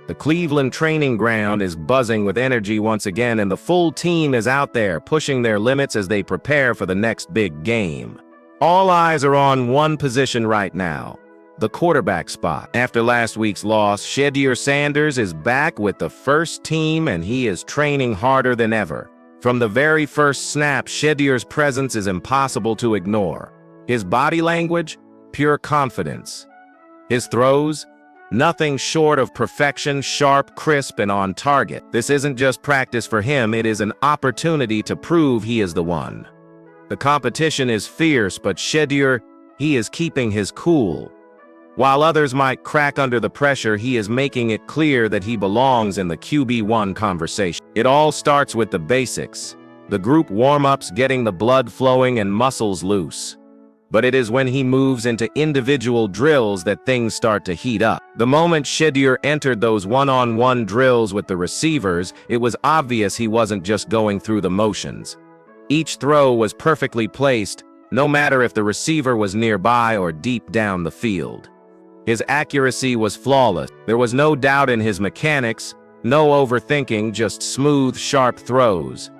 The Cleveland training ground is buzzing with energy once again, and the full team is out there pushing their limits as they prepare for the next big game. All eyes are on one position right now, the quarterback spot. After last week's loss, Shedeur Sanders is back with the first team, and he is training harder than ever. From the very first snap, Shedeur's presence is impossible to ignore. His body language, pure confidence. His throws, nothing short of perfection, sharp, crisp, and on target. This isn't just practice for him, it is an opportunity to prove he is the one. The competition is fierce, but Shedeur, he is keeping his cool. While others might crack under the pressure, he is making it clear that he belongs in the QB1 conversation. It all starts with the basics, the group warm-ups, getting the blood flowing and muscles loose. But it is when he moves into individual drills that things start to heat up. The moment Shedeur entered those one-on-one drills with the receivers, it was obvious he wasn't just going through the motions. Each throw was perfectly placed, no matter if the receiver was nearby or deep down the field. His accuracy was flawless. There was no doubt in his mechanics, no overthinking, just smooth, sharp throws.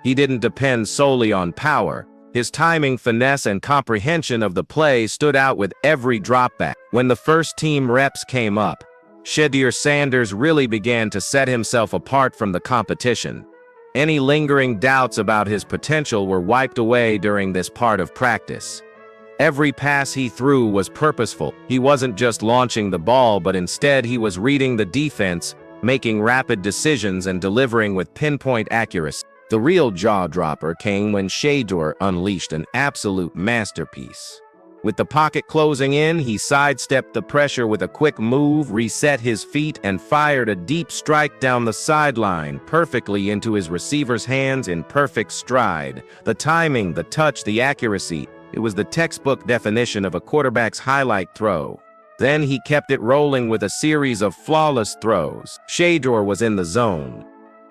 He didn't depend solely on power. His timing, finesse, and comprehension of the play stood out with every dropback. When the first team reps came up, Shedeur Sanders really began to set himself apart from the competition. Any lingering doubts about his potential were wiped away during this part of practice. Every pass he threw was purposeful. He wasn't just launching the ball, but instead he was reading the defense, making rapid decisions, and delivering with pinpoint accuracy. The real jaw-dropper came when Shedeur unleashed an absolute masterpiece. With the pocket closing in, he sidestepped the pressure with a quick move, reset his feet, and fired a deep strike down the sideline, perfectly into his receiver's hands in perfect stride. The timing, the touch, the accuracy, it was the textbook definition of a quarterback's highlight throw. Then he kept it rolling with a series of flawless throws. Shedeur was in the zone,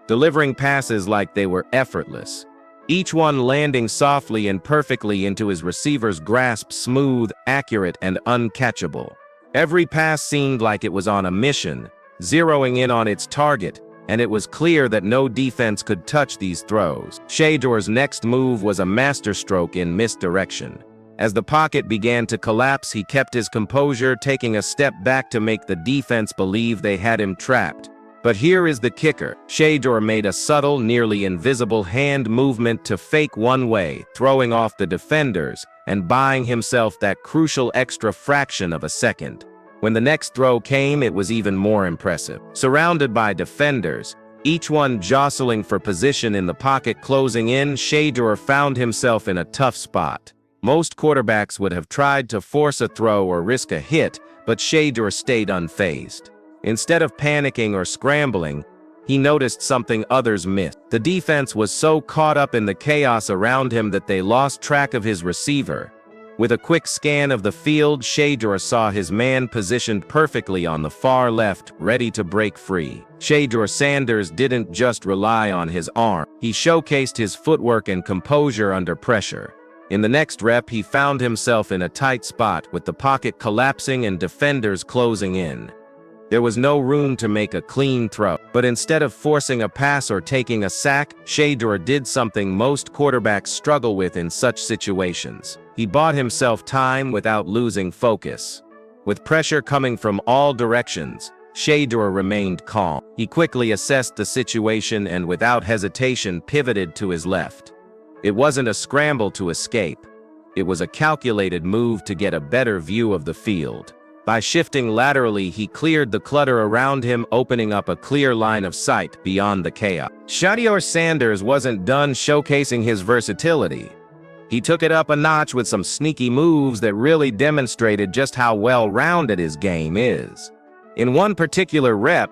delivering passes like they were effortless, each one landing softly and perfectly into his receiver's grasp, smooth, accurate, and uncatchable. Every pass seemed like it was on a mission, zeroing in on its target, and it was clear that no defense could touch these throws. Shedeur's next move was a masterstroke in misdirection. As the pocket began to collapse, he kept his composure, taking a step back to make the defense believe they had him trapped. But here is the kicker. Shedeur made a subtle, nearly invisible hand movement to fake one way, throwing off the defenders and buying himself that crucial extra fraction of a second. When the next throw came, it was even more impressive. Surrounded by defenders, each one jostling for position in the pocket closing in, Shedeur found himself in a tough spot. Most quarterbacks would have tried to force a throw or risk a hit, but Shedeur stayed unfazed. Instead of panicking or scrambling, he noticed something others missed. The defense was so caught up in the chaos around him that they lost track of his receiver. With a quick scan of the field, Shedeur saw his man positioned perfectly on the far left, ready to break free. Shedeur Sanders didn't just rely on his arm. He showcased his footwork and composure under pressure. In the next rep, he found himself in a tight spot with the pocket collapsing and defenders closing in. There was no room to make a clean throw, but instead of forcing a pass or taking a sack, Shedeur did something most quarterbacks struggle with in such situations. He bought himself time without losing focus. With pressure coming from all directions, Shedeur remained calm. He quickly assessed the situation and without hesitation pivoted to his left. It wasn't a scramble to escape. It was a calculated move to get a better view of the field. By shifting laterally, he cleared the clutter around him, opening up a clear line of sight beyond the chaos. Shedeur Sanders wasn't done showcasing his versatility. He took it up a notch with some sneaky moves that really demonstrated just how well-rounded his game is. In one particular rep,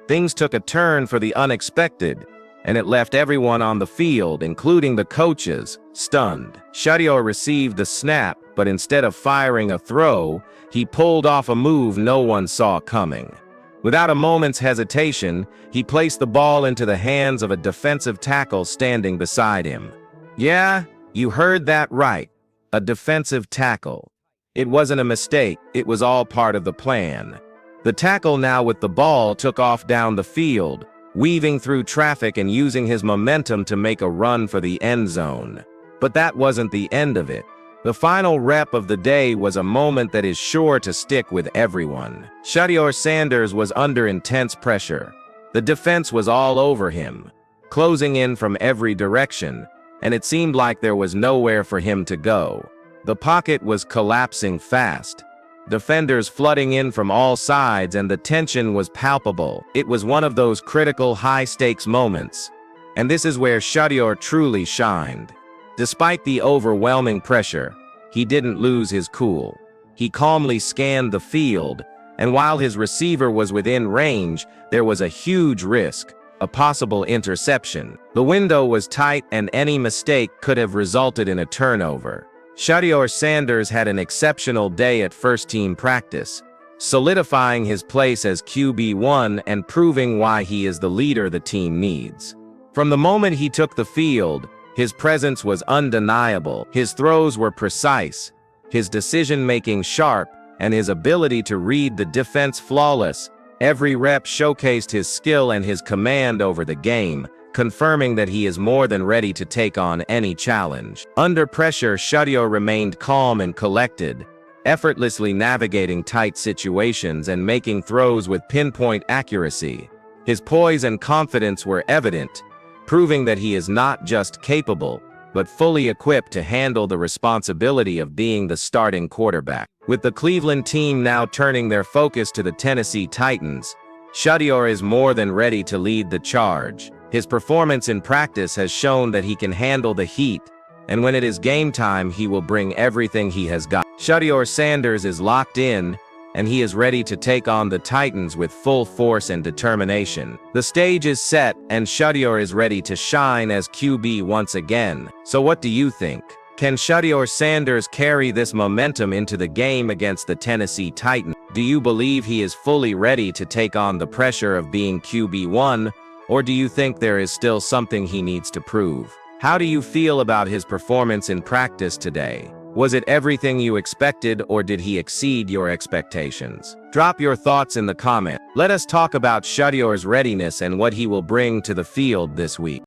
things took a turn for the unexpected, and it left everyone on the field, including the coaches, stunned. Shedeur received the snap, but instead of firing a throw, he pulled off a move no one saw coming. Without a moment's hesitation, he placed the ball into the hands of a defensive tackle standing beside him. Yeah, you heard that right. A defensive tackle. It wasn't a mistake, it was all part of the plan. The tackle, now with the ball, took off down the field, weaving through traffic and using his momentum to make a run for the end zone. But that wasn't the end of it. The final rep of the day was a moment that is sure to stick with everyone. Shedeur Sanders was under intense pressure. The defense was all over him, closing in from every direction, and it seemed like there was nowhere for him to go. The pocket was collapsing fast, defenders flooding in from all sides, and the tension was palpable. It was one of those critical, high-stakes moments, and this is where Shedeur truly shined. Despite the overwhelming pressure, he didn't lose his cool. He calmly scanned the field, and while his receiver was within range, there was a huge risk, a possible interception. The window was tight, and any mistake could have resulted in a turnover. Shedeur Sanders had an exceptional day at first-team practice, solidifying his place as QB1 and proving why he is the leader the team needs. From the moment he took the field, his presence was undeniable. His throws were precise, his decision-making sharp, and his ability to read the defense flawless. Every rep showcased his skill and his command over the game, confirming that he is more than ready to take on any challenge. Under pressure, Shedeur remained calm and collected, effortlessly navigating tight situations and making throws with pinpoint accuracy. His poise and confidence were evident, proving that he is not just capable, but fully equipped to handle the responsibility of being the starting quarterback. With the Cleveland team now turning their focus to the Tennessee Titans, Shedeur is more than ready to lead the charge. His performance in practice has shown that he can handle the heat, and when it is game time, he will bring everything he has got. Shedeur Sanders is locked in, and he is ready to take on the Titans with full force and determination. The stage is set, and Shedeur is ready to shine as QB once again. So what do you think? Can Shedeur Sanders carry this momentum into the game against the Tennessee Titans? Do you believe he is fully ready to take on the pressure of being QB1, or do you think there is still something he needs to prove? How do you feel about his performance in practice today? Was it everything you expected, or did he exceed your expectations? Drop your thoughts in the comments. Let us talk about Shedeur's readiness and what he will bring to the field this week.